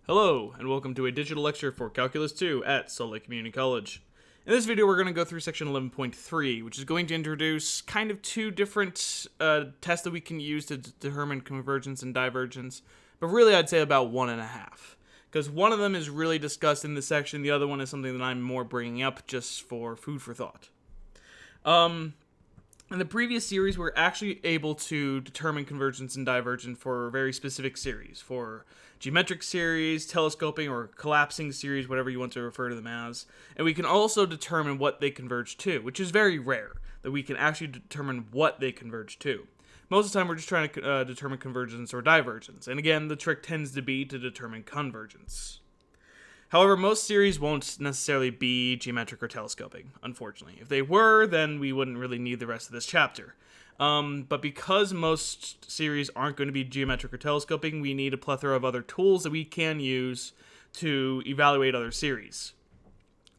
Hello, and welcome to a digital lecture for Calculus 2 at Salt Lake Community College. In this video, we're going to go through section 11.3, which is going to introduce kind of two different tests that we can use to determine convergence and divergence, but really I'd say about one and a half. Because one of them is really discussed in this section, the other one is something that I'm more bringing up just for food for thought. In the previous series, we're actually able to determine convergence and divergence for very specific series, for geometric series, telescoping, or collapsing series, whatever you want to refer to them as. And we can also determine what they converge to, which is very rare, that we can actually determine what they converge to. Most of the time, we're just trying to determine convergence or divergence. And again, the trick tends to be to determine convergence. However, most series won't necessarily be geometric or telescoping, unfortunately. If they were, then we wouldn't really need the rest of this chapter. But because most series aren't going to be geometric or telescoping, we need a plethora of other tools that we can use to evaluate other series.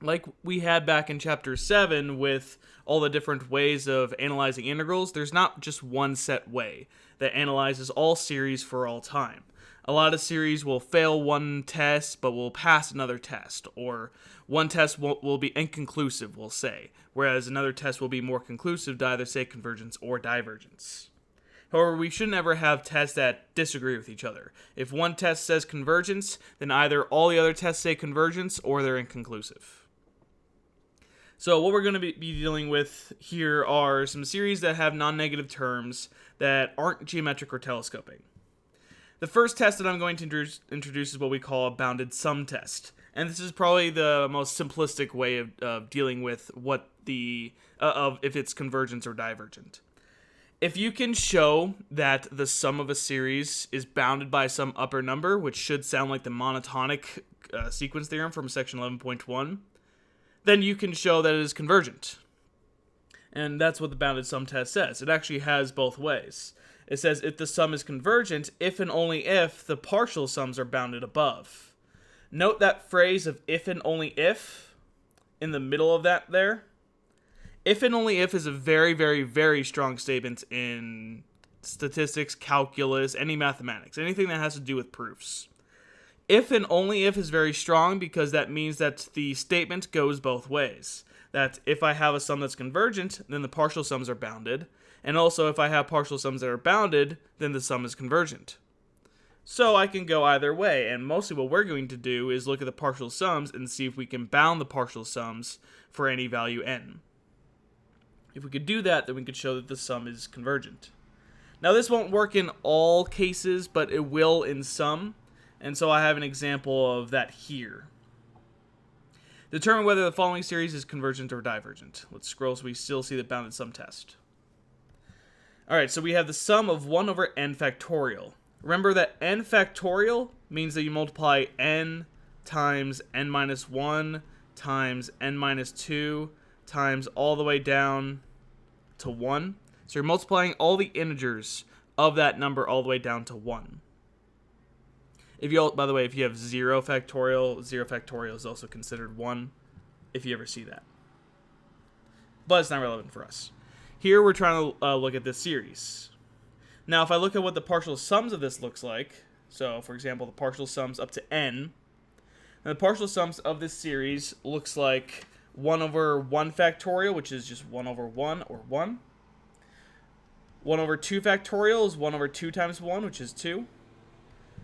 Like we had back in chapter 7 with all the different ways of analyzing integrals, there's not just one set way that analyzes all series for all time. A lot of series will fail one test, but will pass another test. Or one test will be inconclusive, we'll say. Whereas another test will be more conclusive to either say convergence or divergence. However, we should never have tests that disagree with each other. If one test says convergence, then either all the other tests say convergence or they're inconclusive. So what we're going to be dealing with here are some series that have non-negative terms that aren't geometric or telescoping. The first test that I'm going to introduce is what we call a bounded sum test. And this is probably the most simplistic way of dealing with what if it's convergent or divergent. If you can show that the sum of a series is bounded by some upper number, which should sound like the monotonic sequence theorem from section 11.1, then you can show that it is convergent. And that's what the bounded sum test says. It actually has both ways. It says if the sum is convergent, if and only if the partial sums are bounded above. Note that phrase of if and only if in the middle of that there. If and only if is a very, very, very strong statement in statistics, calculus, any mathematics, anything that has to do with proofs. If and only if is very strong because that means that the statement goes both ways. That if I have a sum that's convergent, then the partial sums are bounded. And also, if I have partial sums that are bounded, then the sum is convergent. So I can go either way, and mostly what we're going to do is look at the partial sums and see if we can bound the partial sums for any value n. If we could do that, then we could show that the sum is convergent. Now this won't work in all cases, but it will in some, and so I have an example of that here. Determine whether the following series is convergent or divergent. Let's scroll so we still see the bounded sum test. Alright, so we have the sum of 1 over n factorial. Remember that n factorial means that you multiply n times n minus 1 times n minus 2 times all the way down to 1. So you're multiplying all the integers of that number all the way down to 1. By the way, if you have 0 factorial is also considered 1, if you ever see that. But it's not relevant for us. Here we're trying to look at this series. Now if I look at what the partial sums of this looks like, so for example the partial sums up to n, and the partial sums of this series looks like 1 over 1 factorial, which is just 1 over 1 or 1. 1 over 2 factorial is 1 over 2 times 1, which is 2.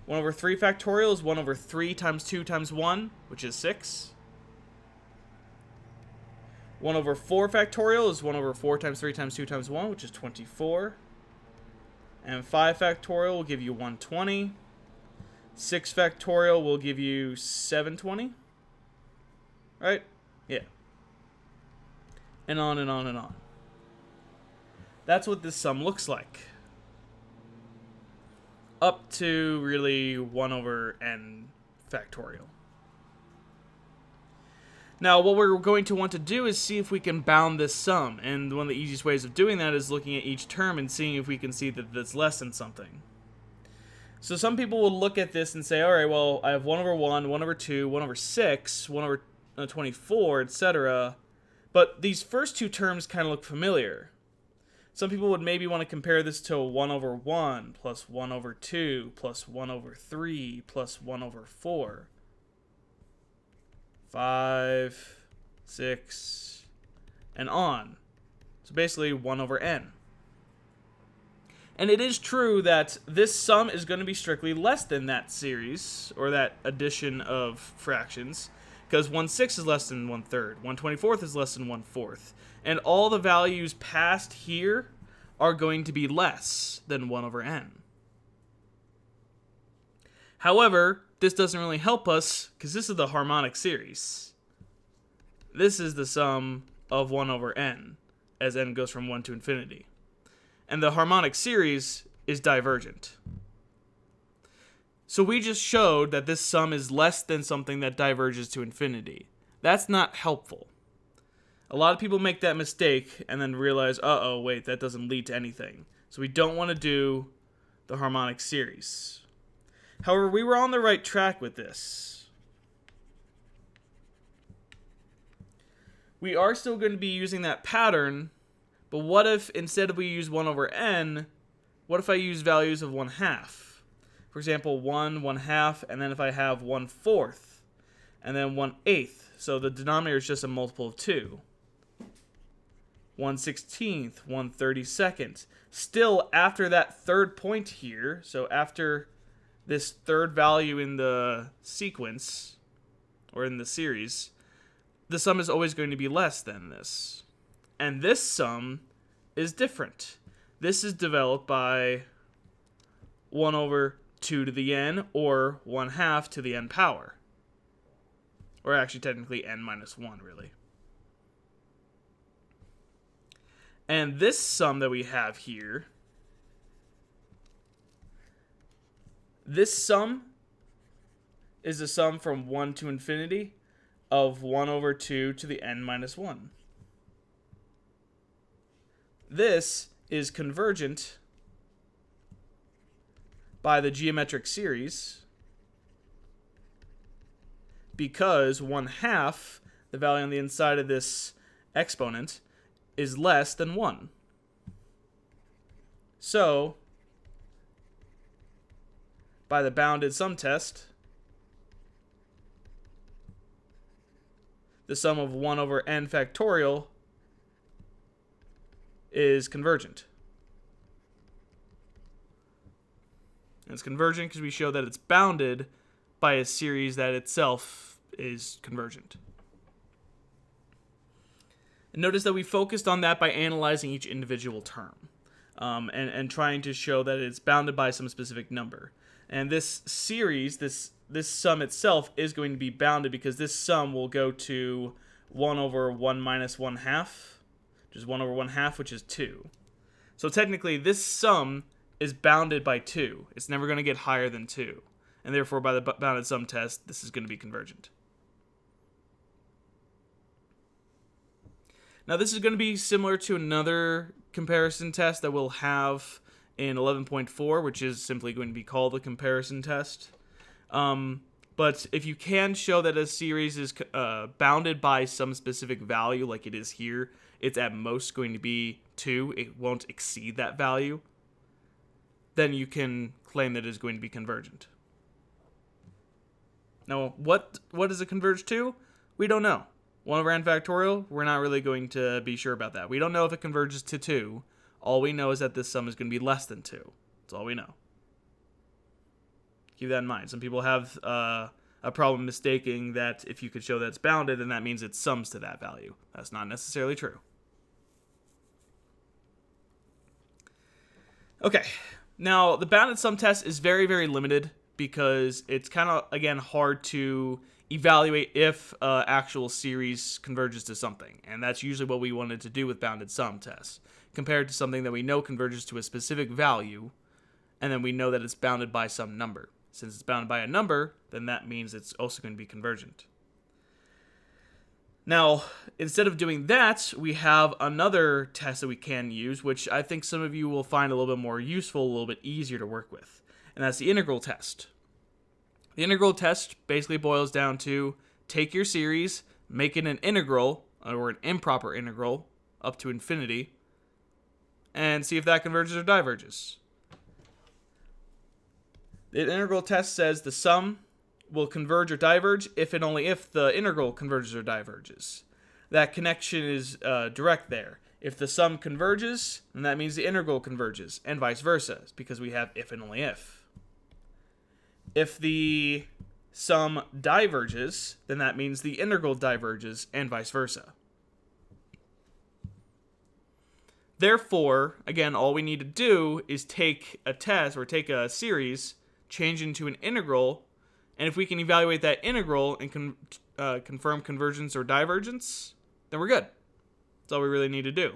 1 over 3 factorial is 1 over 3 times 2 times 1, which is 6. 1 over 4 factorial is 1 over 4 times 3 times 2 times 1, which is 24. And 5 factorial will give you 120. 6 factorial will give you 720. Right? Yeah. And on and on and on. That's what this sum looks like. Up to really 1 over n factorial. Now, what we're going to want to do is see if we can bound this sum, and one of the easiest ways of doing that is looking at each term and seeing if we can see that that's less than something. So some people will look at this and say, alright, well, I have 1 over 1, 1 over 2, 1 over 6, 1 over 24, etc. But these first two terms kind of look familiar. Some people would maybe want to compare this to 1 over 1 plus 1 over 2 plus 1 over 3 plus 1 over 4. 5, 6, and on. So basically 1 over n. And it is true that this sum is going to be strictly less than that series, or that addition of fractions, because 1/6 is less than 1/3, 1/24 is less than 1/4, and all the values past here are going to be less than 1 over n. However, this doesn't really help us, because this is the harmonic series. This is the sum of 1 over n, as n goes from 1 to infinity. And the harmonic series is divergent. So we just showed that this sum is less than something that diverges to infinity. That's not helpful. A lot of people make that mistake and then realize, wait, that doesn't lead to anything. So we don't want to do the harmonic series. However, we were on the right track with this. We are still going to be using that pattern, but what if instead of we use 1 over n, what if I use values of 1/2? For example, 1, 1/2, and then if I have 1/4, and then 1/8. So the denominator is just a multiple of 2. 1/16, 1/32. Still, after that third point here, so after this third value in the sequence, or in the series, the sum is always going to be less than this. And this sum is different. This is developed by 1 over 2 to the n, or 1/2 to the n power. Or actually, technically, n minus 1, really. And this sum that we have here, this sum is a sum from 1 to infinity of 1 over 2 to the n minus 1. This is convergent by the geometric series because 1/2, the value on the inside of this exponent, is less than 1. So, by the bounded sum test, the sum of 1 over n factorial is convergent. And it's convergent because we show that it's bounded by a series that itself is convergent. And notice that we focused on that by analyzing each individual term and trying to show that it's bounded by some specific number. And this series, this sum itself is going to be bounded because this sum will go to 1 over 1 minus 1/2, which is 1 over 1/2, which is 2. So technically, this sum is bounded by 2. It's never going to get higher than 2. And therefore, by the bounded sum test, this is going to be convergent. Now, this is going to be similar to another comparison test that we'll have in 11.4, which is simply going to be called the comparison test. But if you can show that a series is bounded by some specific value, like it is here, it's at most going to be 2. It won't exceed that value. Then you can claim that it is going to be convergent. Now, what does it converge to? We don't know. 1 over n factorial, we're not really going to be sure about that. We don't know if it converges to 2. All we know is that this sum is going to be less than 2. That's all we know. Keep that in mind. Some people have a problem mistaking that if you could show that it's bounded, then that means it sums to that value. That's not necessarily true. Okay, now the bounded sum test is very, very limited because it's kind of, again, hard to evaluate if actual series converges to something. And that's usually what we wanted to do with bounded sum tests, compared to something that we know converges to a specific value, and then we know that it's bounded by some number. Since it's bounded by a number, then that means it's also going to be convergent. Now, instead of doing that, we have another test that we can use, which I think some of you will find a little bit more useful, a little bit easier to work with. And that's the integral test. The integral test basically boils down to take your series, make it an integral, or an improper integral, up to infinity, and see if that converges or diverges. The integral test says the sum will converge or diverge if and only if the integral converges or diverges. That connection is direct there. If the sum converges, then that means the integral converges, and vice versa, because we have if and only if. If the sum diverges, then that means the integral diverges, and vice versa. Therefore, again, all we need to do is take a test or take a series, change into an integral, and if we can evaluate that integral and confirm convergence or divergence, then we're good. That's all we really need to do.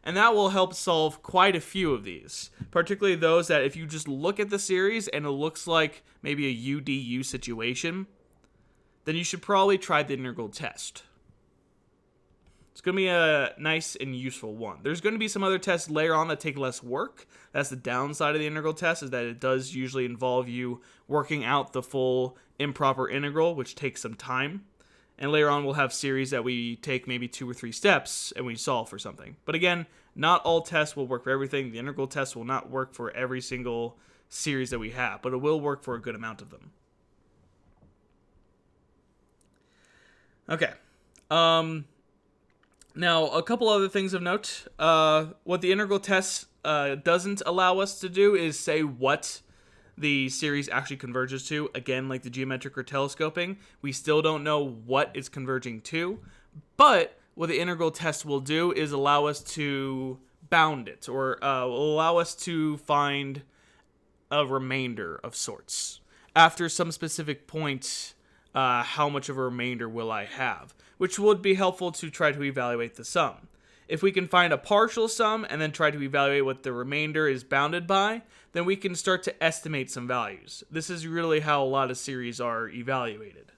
And that will help solve quite a few of these, particularly those that if you just look at the series and it looks like maybe a UDU situation, then you should probably try the integral test. It's going to be a nice and useful one. There's going to be some other tests later on that take less work. That's the downside of the integral test, is that it does usually involve you working out the full improper integral, which takes some time. And later on, we'll have series that we take maybe 2 or 3 steps and we solve for something. But again, not all tests will work for everything. The integral test will not work for every single series that we have, but it will work for a good amount of them. Okay. Now, a couple other things of note. What the integral test doesn't allow us to do is say what the series actually converges to. Again, like the geometric or telescoping, we still don't know what it's converging to. But what the integral test will do is allow us to bound it, or will allow us to find a remainder of sorts. After some specific point, how much of a remainder will I have? Which would be helpful to try to evaluate the sum. If we can find a partial sum and then try to evaluate what the remainder is bounded by, then we can start to estimate some values. This is really how a lot of series are evaluated.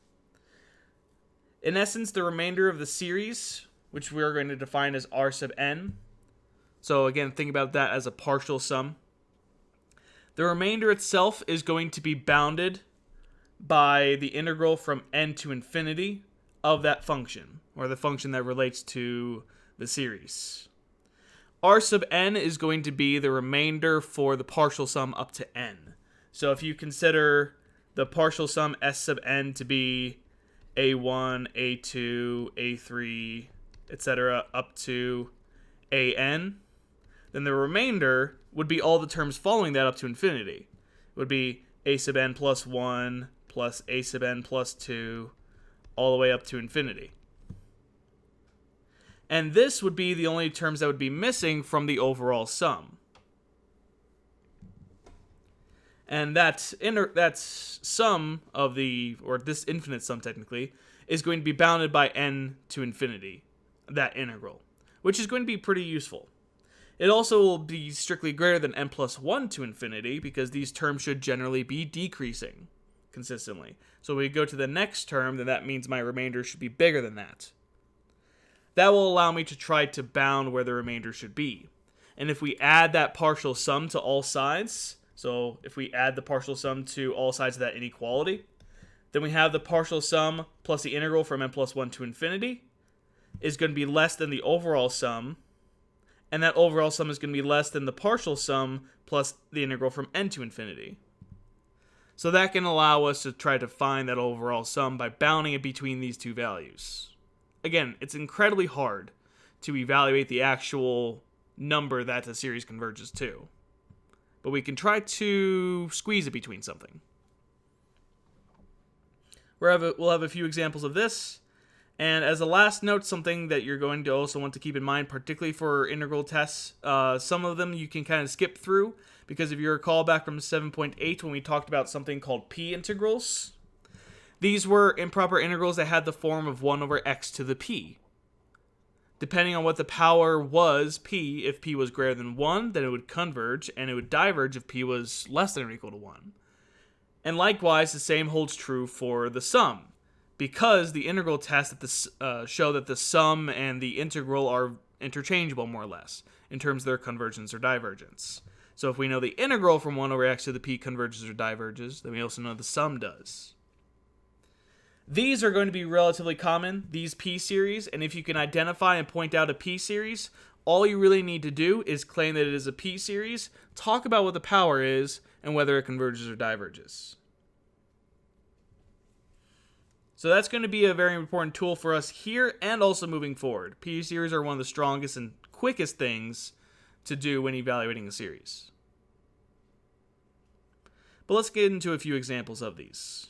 In essence, the remainder of the series, which we are going to define as R sub n, so again, think about that as a partial sum. The remainder itself is going to be bounded by the integral from n to infinity of that function, or the function that relates to the series. R sub n is going to be the remainder for the partial sum up to n. So if you consider the partial sum S sub n to be a1, a2, a3, etc. up to an, then the remainder would be all the terms following that up to infinity. It would be a sub n plus 1 plus a sub n plus 2 all the way up to infinity. And this would be the only terms that would be missing from the overall sum. And that sum of or this infinite sum technically, is going to be bounded by n to infinity, that integral, which is going to be pretty useful. It also will be strictly greater than n plus 1 to infinity, because these terms should generally be decreasing consistently. So we go to the next term, then that means my remainder should be bigger than that. That will allow me to try to bound where the remainder should be. And if we add that partial sum to all sides, so if we add the partial sum to all sides of that inequality, then we have the partial sum plus the integral from n plus 1 to infinity is going to be less than the overall sum, and that overall sum is going to be less than the partial sum plus the integral from n to infinity. So that can allow us to try to find that overall sum by bounding it between these two values. Again, it's incredibly hard to evaluate the actual number that the series converges to, but we can try to squeeze it between something. We'll have a few examples of this. And as a last note, something that you're going to also want to keep in mind, particularly for integral tests, some of them you can kind of skip through, because if you recall back from 7.8 when we talked about something called p integrals, these were improper integrals that had the form of 1 over x to the p. Depending on what the power was, p, if p was greater than 1, then it would converge, and it would diverge if p was less than or equal to 1. And likewise, the same holds true for the sum, because the integral tests show that the sum and the integral are interchangeable, more or less, in terms of their convergence or divergence. So if we know the integral from 1 over x to the p converges or diverges, then we also know the sum does. These are going to be relatively common, these p-series, and if you can identify and point out a p-series, All you really need to do is claim that it is a p-series, talk about what the power is, and whether it converges or diverges. So that's going to be a very important tool for us here and also moving forward. P-series are one of the strongest and quickest things to do when evaluating a series. But let's get into a few examples of these.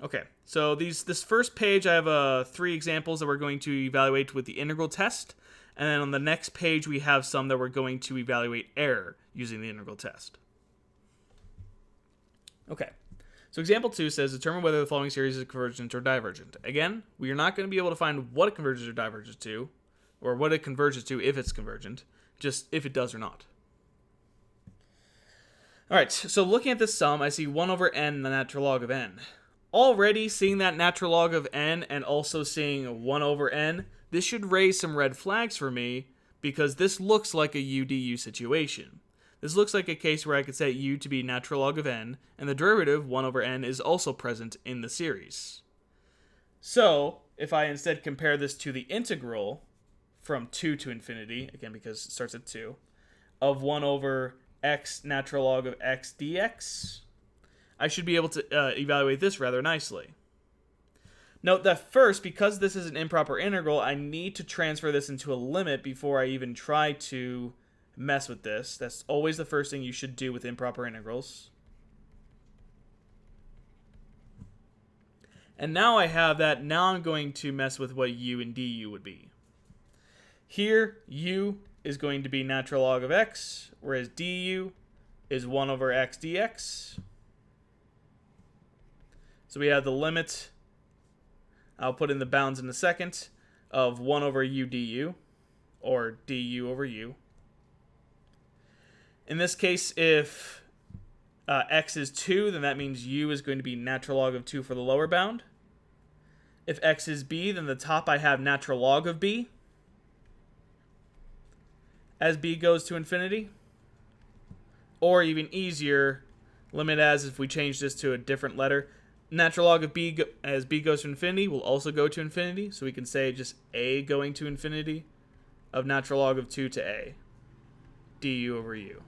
Okay, so this first page, I have 3 examples that we're going to evaluate with the integral test. And then on the next page, we have some that we're going to evaluate error using the integral test. Okay, so example 2 says, determine whether the following series is convergent or divergent. Again, we are not going to be able to find what it converges or diverges to, or what it converges to if it's convergent, just if it does or not. Alright, so looking at this sum, I see 1 over n, the natural log of n. Already seeing that natural log of n and also seeing 1 over n, this should raise some red flags for me because this looks like a u-du situation. This looks like a case where I could set u to be natural log of n, and the derivative 1 over n is also present in the series. So, if I instead compare this to the integral from 2 to infinity, again because it starts at 2, of 1 over x natural log of x dx, I should be able to evaluate this rather nicely. Note that first, because this is an improper integral, I need to transfer this into a limit before I even try to mess with this. That's always the first thing you should do with improper integrals. And now I have that. Now I'm going to mess with what u and du would be. Here, u is going to be natural log of x, whereas du is 1 over x dx. So we have the limit, I'll put in the bounds in a second, of 1 over u du, or du over u. In this case, if x is 2, then that means u is going to be natural log of 2 for the lower bound. If x is b, then the top I have natural log of b, as b goes to infinity. Or even easier, limit as if we change this to a different letter, natural log of b as b goes to infinity will also go to infinity. So we can say just a going to infinity of natural log of 2 to a, du over u.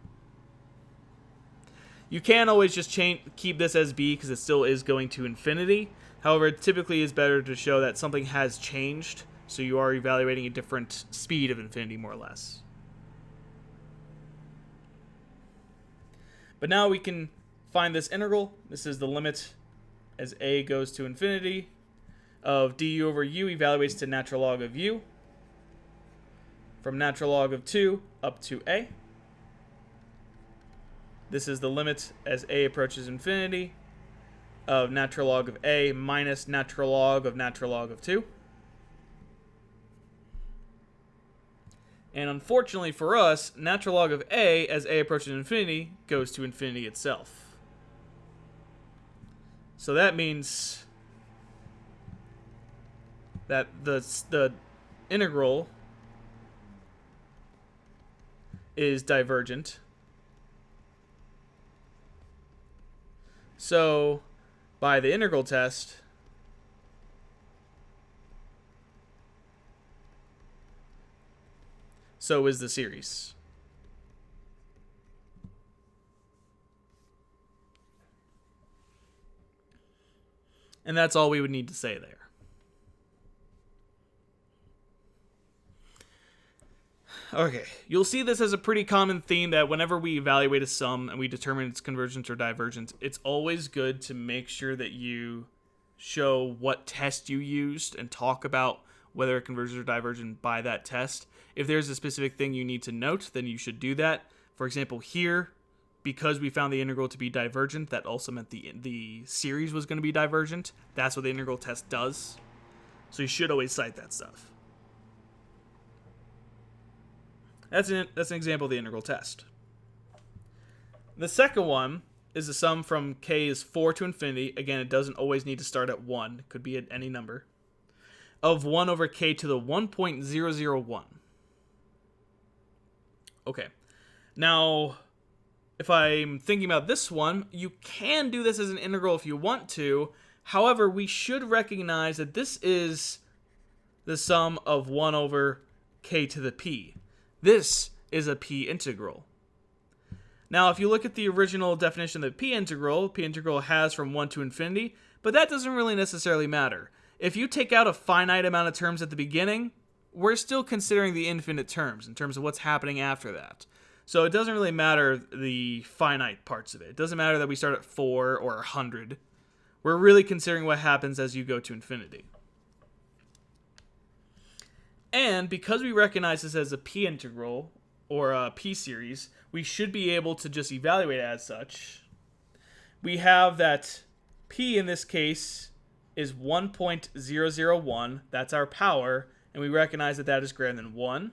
You can always just keep this as b because it still is going to infinity. However, it typically is better to show that something has changed, so you are evaluating a different speed of infinity more or less. But now we can find this integral. This is the limit as a goes to infinity of du over u evaluates to natural log of u from natural log of 2 up to a. This is the limit as a approaches infinity of natural log of a minus natural log of 2. And unfortunately for us, natural log of a as a approaches infinity goes to infinity itself. So that means that the integral is divergent. So by the integral test, so is the series. And that's all we would need to say there. Okay, you'll see this as a pretty common theme that whenever we evaluate a sum and we determine its convergence or divergence, it's always good to make sure that you show what test you used and talk about whether it converges or divergent by that test. If there's a specific thing you need to note, then you should do that. For example, here, because we found the integral to be divergent, that also meant the series was going to be divergent. That's what the integral test does. So you should always cite that stuff. That's an example of the integral test. The second one is a sum from k is 4 to infinity. Again, it doesn't always need to start at 1. It could be at any number. Of 1 over k to the 1.001. Okay. Now, if I'm thinking about this one, you can do this as an integral if you want to. However, we should recognize that this is the sum of 1 over k to the p. This is a p integral. Now, if you look at the original definition of the p integral has from 1 to infinity, but that doesn't really necessarily matter. If you take out a finite amount of terms at the beginning, we're still considering the infinite terms in terms of what's happening after that. So it doesn't really matter the finite parts of it. It doesn't matter that we start at 4 or 100. We're really considering what happens as you go to infinity. And because we recognize this as a p integral, or a p series, we should be able to just evaluate it as such. We have that p in this case is 1.001. That's our power, and we recognize that that is greater than 1.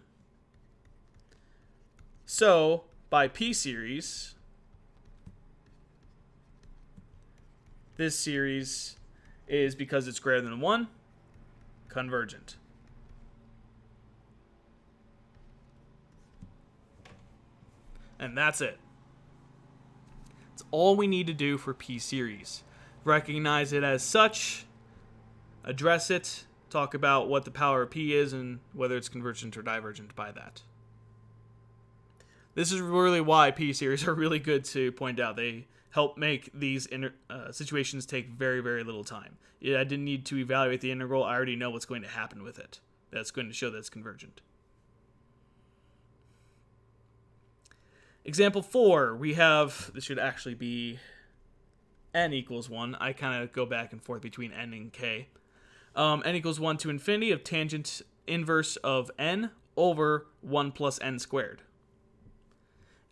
So, by p series, this series is, because it's greater than 1, convergent. And that's it. That's all we need to do for p series. Recognize it as such, address it, talk about what the power of p is and whether it's convergent or divergent by that. This is really why p series are really good to point out. They help make these situations take very, very little time. I didn't need to evaluate the integral. I already know what's going to happen with it. That's going to show that it's convergent. Example 4, we have, this should actually be n equals 1. I kind of go back and forth between n and k. N equals 1 to infinity of tangent inverse of n over 1 plus n squared.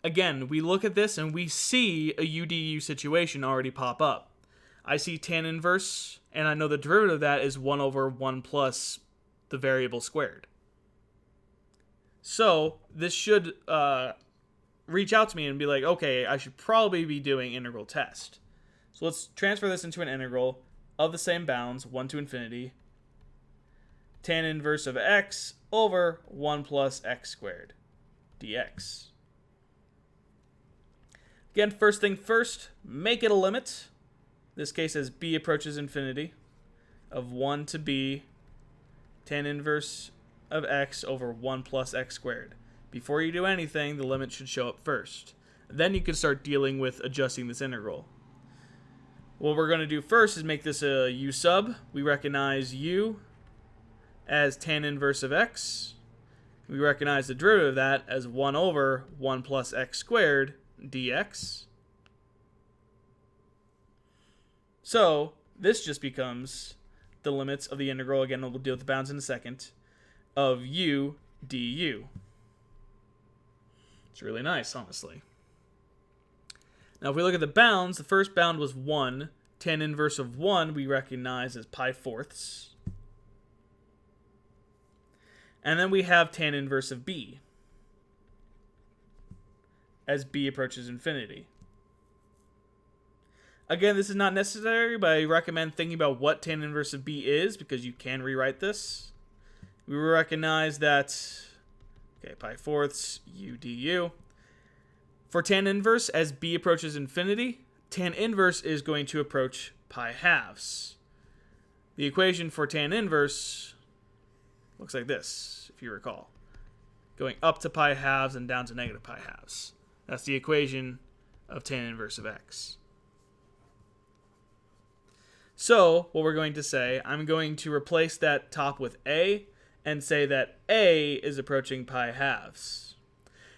Again, we look at this and we see a UDU situation already pop up. I see tan inverse, and I know the derivative of that is 1 over 1 plus the variable squared. So this should reach out to me and be like, okay, I should probably be doing integral test. So let's transfer this into an integral of the same bounds, 1 to infinity, tan inverse of x over 1 plus x squared dx. Again, first thing first, make it a limit. In this case, as b approaches infinity, of 1 to b, tan inverse of x over 1 plus x squared. Before you do anything, the limit should show up first. Then you can start dealing with adjusting this integral. What we're going to do first is make this a u sub. We recognize u as tan inverse of x. We recognize the derivative of that as 1 over 1 plus x squared dx. So this just becomes the limits of the integral. Again, we'll deal with the bounds in a second. Of u du. It's really nice, honestly. Now, if we look at the bounds, the first bound was 1. Tan inverse of 1 we recognize as pi fourths. And then we have tan inverse of b as b approaches infinity. Again, this is not necessary, but I recommend thinking about what tan inverse of b is, because you can rewrite this. We recognize that, okay, pi fourths u du. For tan inverse, as b approaches infinity, tan inverse is going to approach pi halves. The equation for tan inverse looks like this, if you recall. Going up to pi halves and down to negative pi halves. That's the equation of tan inverse of x. So, what we're going to say, I'm going to replace that top with a and say that a is approaching pi halves.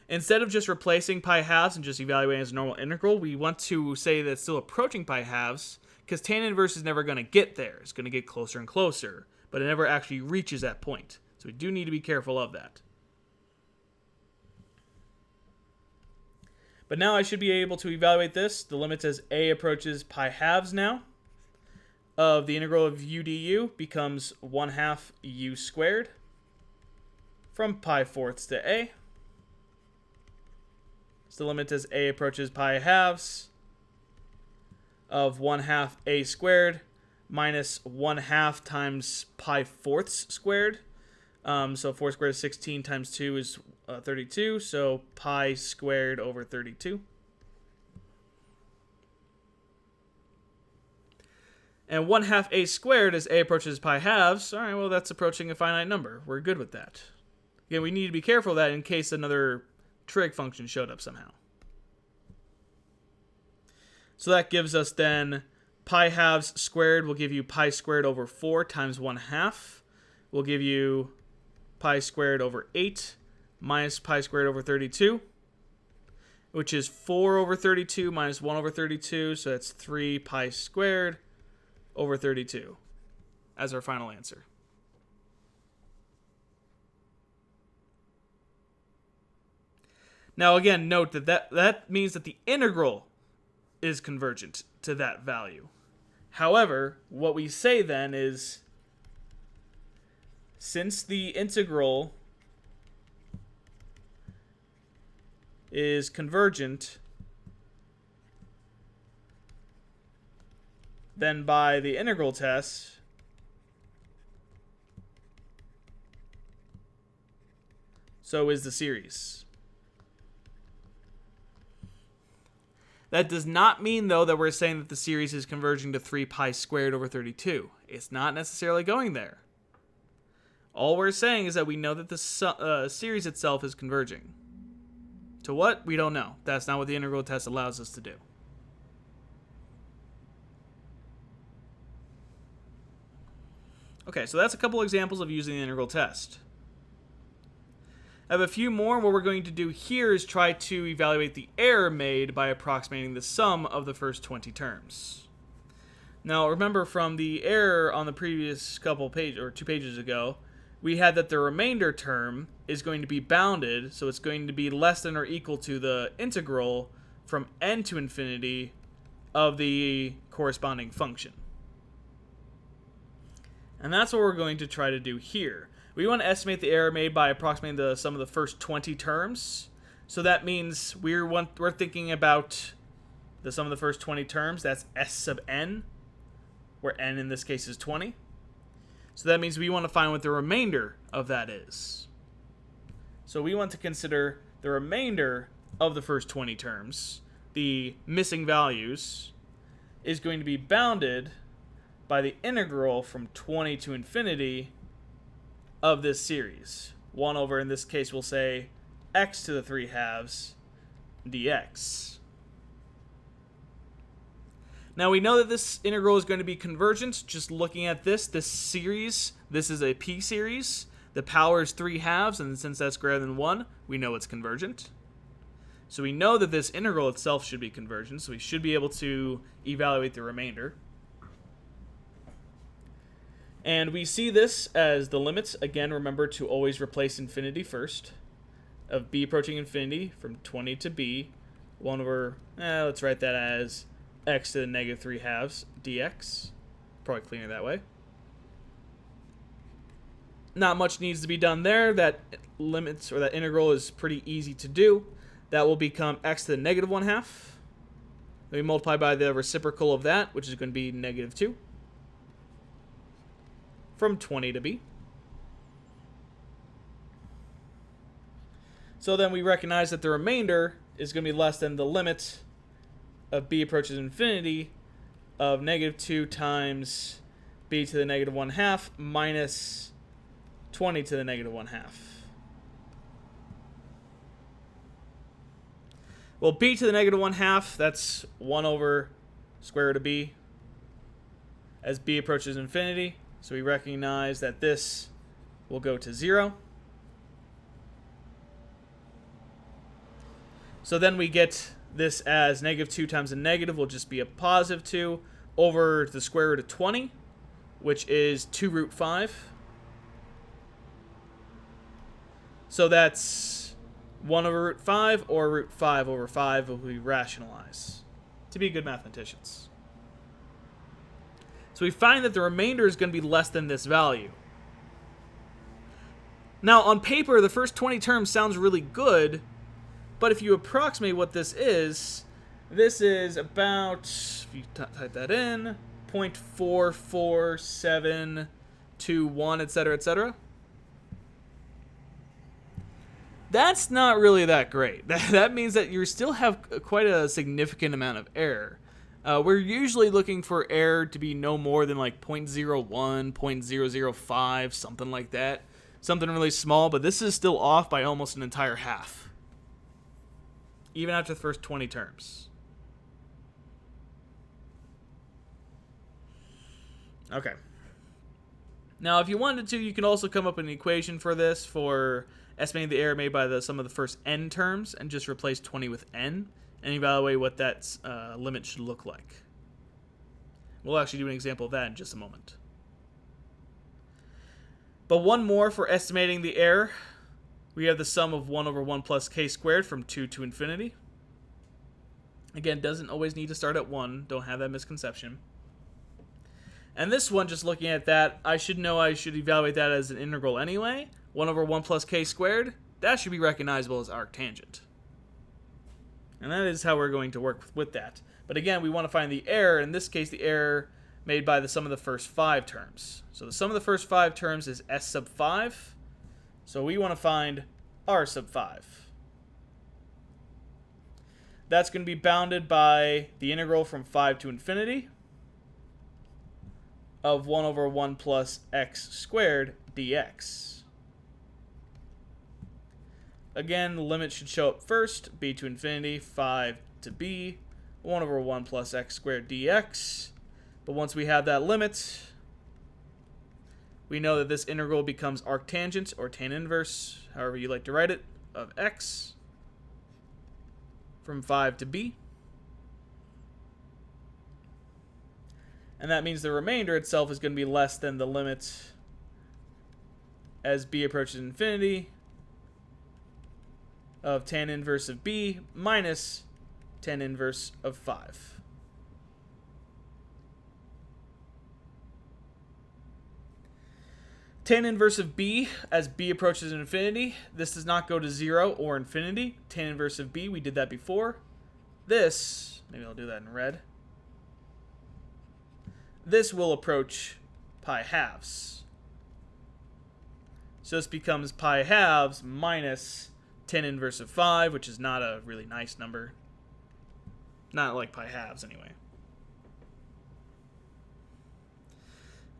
Instead of just replacing pi halves and just evaluating as a normal integral, we want to say that it's still approaching pi halves, because tan inverse is never going to get there. It's going to get closer and closer, but it never actually reaches that point. So we do need to be careful of that. But now I should be able to evaluate this. The limit as a approaches pi halves now of the integral of u du becomes 1/2 u squared from pi fourths to a. So the limit as a approaches pi halves of 1/2 a squared minus 1/2 times pi fourths squared. So 4 squared is 16 times 2 is 32. So pi squared over 32. And 1/2 a squared as a approaches pi halves. All right, well, that's approaching a finite number. We're good with that. Again, we need to be careful of that in case another trig function showed up somehow. So that gives us then pi halves squared will give you pi squared over 4 times 1/2. Will give you pi squared over 8 minus pi squared over 32, which is 4 over 32 minus 1 over 32, so that's 3 pi squared over 32 as our final answer. Now again, note that means that the integral is convergent to that value. However, what we say then is, since the integral is convergent, then by the integral test, so is the series. That does not mean, though, that we're saying that the series is converging to 3 pi squared over 32. It's not necessarily going there. All we're saying is that we know that the series itself is converging. To what? We don't know. That's not what the integral test allows us to do. Okay, so that's a couple examples of using the integral test. I have a few more. What we're going to do here is try to evaluate the error made by approximating the sum of the first 20 terms. Now, remember from the error on the previous couple pages or 2 pages ago, we had that the remainder term is going to be bounded, so it's going to be less than or equal to the integral from n to infinity of the corresponding function. And that's what we're going to try to do here. We want to estimate the error made by approximating the sum of the first 20 terms. So that means we're thinking about the sum of the first 20 terms. That's s sub n, where n in this case is 20. So that means we want to find what the remainder of that is. So we want to consider the remainder of the first 20 terms, the missing values, is going to be bounded by the integral from 20 to infinity of this series. 1 over, in this case, we'll say x to the 3 halves dx. Now we know that this integral is going to be convergent. Just looking at this series, this is a p series. The power is 3 halves, and since that's greater than 1, we know it's convergent. So we know that this integral itself should be convergent, so we should be able to evaluate the remainder. And we see this as the limits. Again, remember to always replace infinity first, of b approaching infinity from 20 to b, 1 over, let's write that as x to the negative 3 halves dx. Probably cleaner that way. Not much needs to be done there. That limits, or that integral, is pretty easy to do. That will become x to the negative 1/2. Then we multiply by the reciprocal of that, which is going to be negative 2. From 20 to b. So then we recognize that the remainder is going to be less than the limit of b approaches infinity of negative 2 times b to the negative 1/2 minus 20 to the negative 1/2. Well, b to the negative 1/2, that's 1 over square root of b as b approaches infinity. So we recognize that this will go to 0. So then we get this as negative 2 times a negative will just be a positive 2 over the square root of 20, which is 2 root 5. So that's 1 over root 5, or root 5 over 5 if we rationalize, to be good mathematicians. So we find that the remainder is going to be less than this value. Now, on paper, the first 20 terms sounds really good, but if you approximate what this is about, if you type that in, 0.44721, etc., etc. That's not really that great. That means that you still have quite a significant amount of error. We're usually looking for error to be no more than like 0.01, 0.005, something like that. something really small, but this is still off by almost an entire half, even after the first 20 terms. Okay. Now, if you wanted to, you can also come up with an equation for this, for estimating the error made by the sum of the first n terms, and just replace 20 with n, and evaluate what that limit should look like. We'll actually do an example of that in just a moment. But one more for estimating the error. We have the sum of 1 over 1 plus k squared from 2 to infinity. Again, doesn't always need to start at 1. Don't have that misconception. And this one, just looking at that, I should know I should evaluate that as an integral anyway. 1 over 1 plus k squared, that should be recognizable as arctangent. And that is how we're going to work with that. But again, we want to find the error. In this case, the error made by the sum of the first 5 terms. So the sum of the first 5 terms is s sub 5. So we want to find r sub 5. That's going to be bounded by the integral from 5 to infinity of 1 over 1 plus x squared dx. Again, the limit should show up first, b to infinity, 5 to b, 1 over 1 plus x squared dx. But once we have that limit, we know that this integral becomes arctangent, or tan inverse, however you like to write it, of x from 5 to b. And that means the remainder itself is going to be less than the limit as b approaches infinity of tan inverse of b minus tan inverse of 5. Tan inverse of b as b approaches infinity, this does not go to 0 or infinity. Tan inverse of b, we did that before. This, maybe I'll do that in red. This will approach pi halves. So this becomes pi halves minus tan inverse of 5, which is not a really nice number. Not like pi halves, anyway.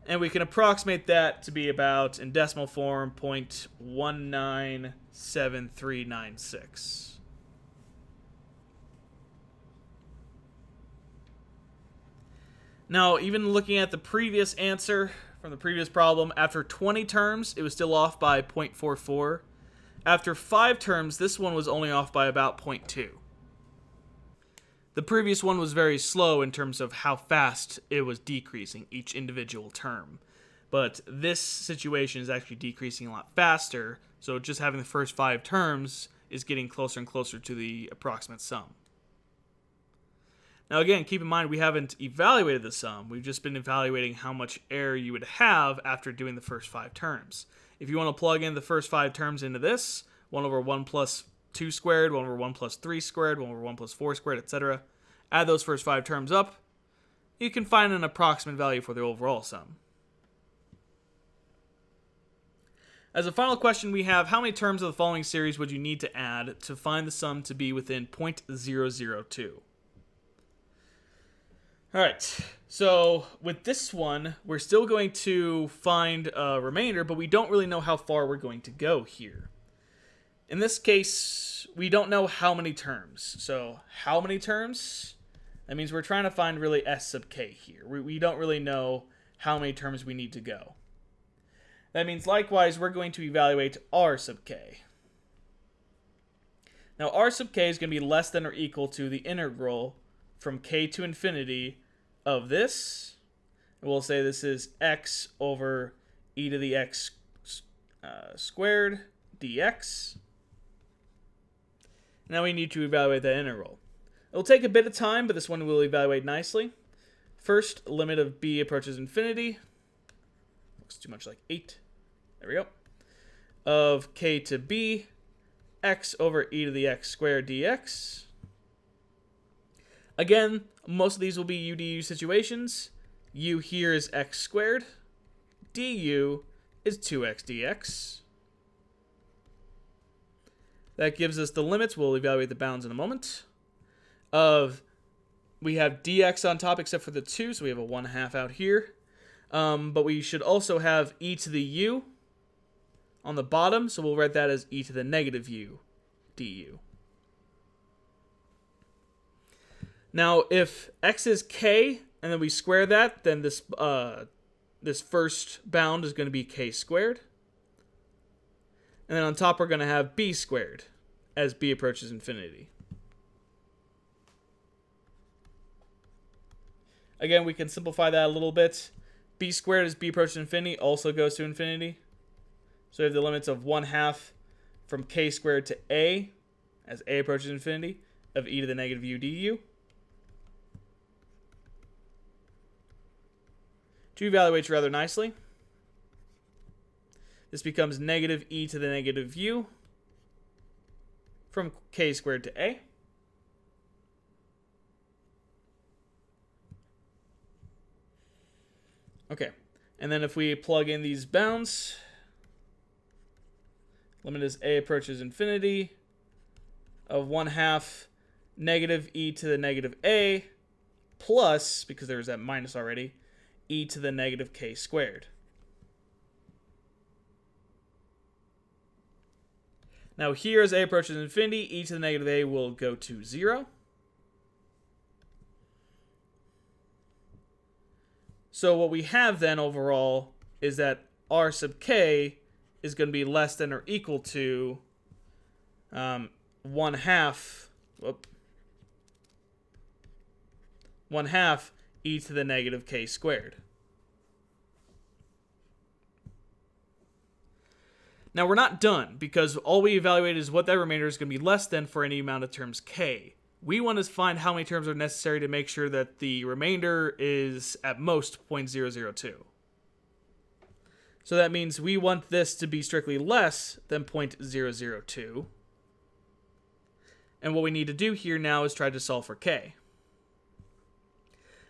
And we can approximate that to be about, in decimal form, 0.197396. Now, even looking at the previous answer from the previous problem, after 20 terms, it was still off by 0.44. After 5 terms, this one was only off by about 0.2. The previous one was very slow in terms of how fast it was decreasing each individual term. But this situation is actually decreasing a lot faster, so just having the first 5 terms is getting closer and closer to the approximate sum. Now again, keep in mind we haven't evaluated the sum. We've just been evaluating how much error you would have after doing the first 5 terms. If you want to plug in the first 5 terms into this, 1 over 1 plus 2 squared, 1 over 1 plus 3 squared, 1 over 1 plus 4 squared, etc. Add those first 5 terms up, you can find an approximate value for the overall sum. As a final question, we have how many terms of the following series would you need to add to find the sum to be within 0.002? Alright, so with this one, we're still going to find a remainder, but we don't really know how far we're going to go here. In this case, we don't know how many terms. So, how many terms? That means we're trying to find really s sub k here. We don't really know how many terms we need to go. That means likewise, we're going to evaluate r sub k. Now, r sub k is going to be less than or equal to the integral from k to infinity of this. And we'll say this is x over e to the x squared dx. Now we need to evaluate that integral. It'll take a bit of time, but this one will evaluate nicely. First, limit of b approaches infinity. Looks too much like 8. There we go. Of k to b, x over e to the x squared dx. Again, most of these will be u du situations. U here is x squared. Du is 2x dx. That gives us the limits. We'll evaluate the bounds in a moment. We have dx on top except for the 2, so we have a 1/2 out here. But we should also have e to the u on the bottom, so we'll write that as e to the negative u du. Now, if x is k, and then we square that, then this first bound is going to be k squared. And then on top, we're going to have b squared as b approaches infinity. Again, we can simplify that a little bit. B squared as b approaches infinity also goes to infinity. So we have the limits of 1/2 from k squared to a, as a approaches infinity, of e to the negative u du. To evaluate rather nicely, this becomes negative e to the negative u from k squared to a. Okay, and then if we plug in these bounds, limit as a approaches infinity of 1/2 negative e to the negative a plus, because there's that minus already, e to the negative k squared. Now here as a approaches infinity, e to the negative a will go to 0. So what we have then overall is that r sub k is going to be less than or equal to 1/2 e to the negative k squared. Now we're not done, because all we evaluate is what that remainder is going to be less than for any amount of terms k. We want to find how many terms are necessary to make sure that the remainder is at most 0.002. So that means we want this to be strictly less than 0.002. And what we need to do here now is try to solve for k.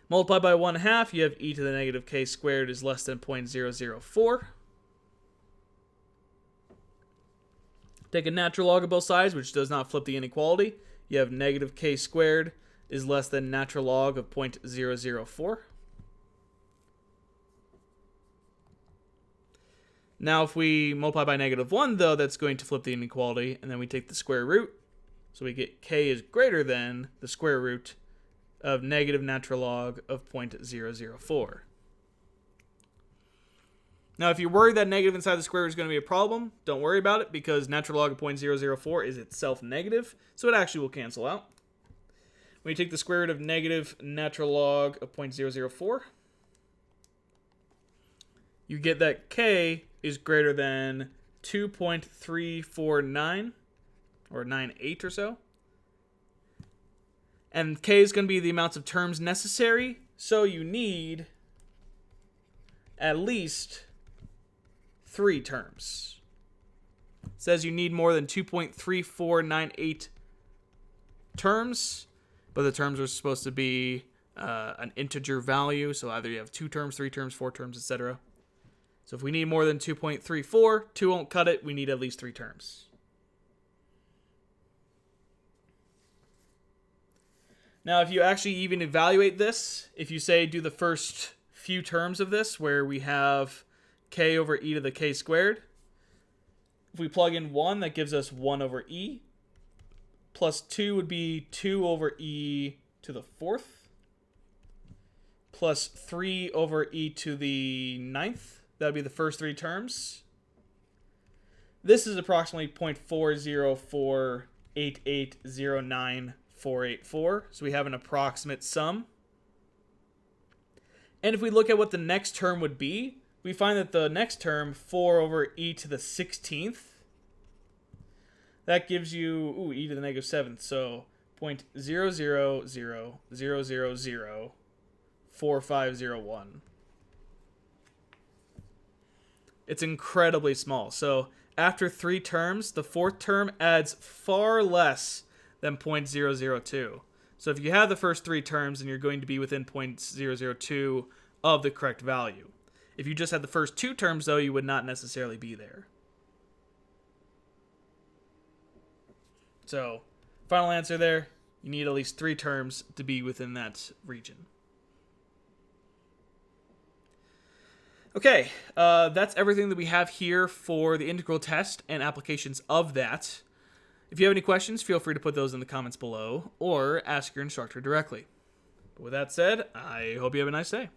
Multiply by 1/2, you have e to the negative k squared is less than 0.004. Take a natural log of both sides, which does not flip the inequality. You have negative k squared is less than natural log of 0.004. Now if we multiply by -1, though, that's going to flip the inequality, and then we take the square root. So we get k is greater than the square root of negative natural log of 0.004. Now, if you're worried that negative inside the square root is going to be a problem, don't worry about it, because natural log of 0.004 is itself negative, so it actually will cancel out. When you take the square root of negative natural log of 0.004, you get that k is greater than 2.349, or 98 or so. And k is going to be the amounts of terms necessary, so you need at least 3 terms. It says you need more than 2.3498 terms, but the terms are supposed to be an integer value, so either you have 2 terms, 3 terms, 4 terms, etc. So if we need more than 2.34, 2 won't cut it, we need at least 3 terms. Now, if you actually even evaluate this, if you say do the first few terms of this, where we have k over e to the k squared, if we plug in 1, that gives us 1 over e, plus 2 would be 2 over e to the 4th, plus 3 over e to the 9th. That would be the first 3 terms. This is approximately 0.4048809,484, so we have an approximate sum. And if we look at what the next term would be, we find that the next term, 4 over e to the 16th, that gives you e to the negative 7th, so 0.000004501. It's incredibly small. So after 3 terms, the 4th term adds far less than 0.002. So if you have the first 3 terms, then you're going to be within 0.002 of the correct value. If you just had the first 2 terms, though, you would not necessarily be there. So, final answer there, you need at least 3 terms to be within that region. Okay, that's everything that we have here for the integral test and applications of that. If you have any questions, feel free to put those in the comments below or ask your instructor directly. But with that said, I hope you have a nice day.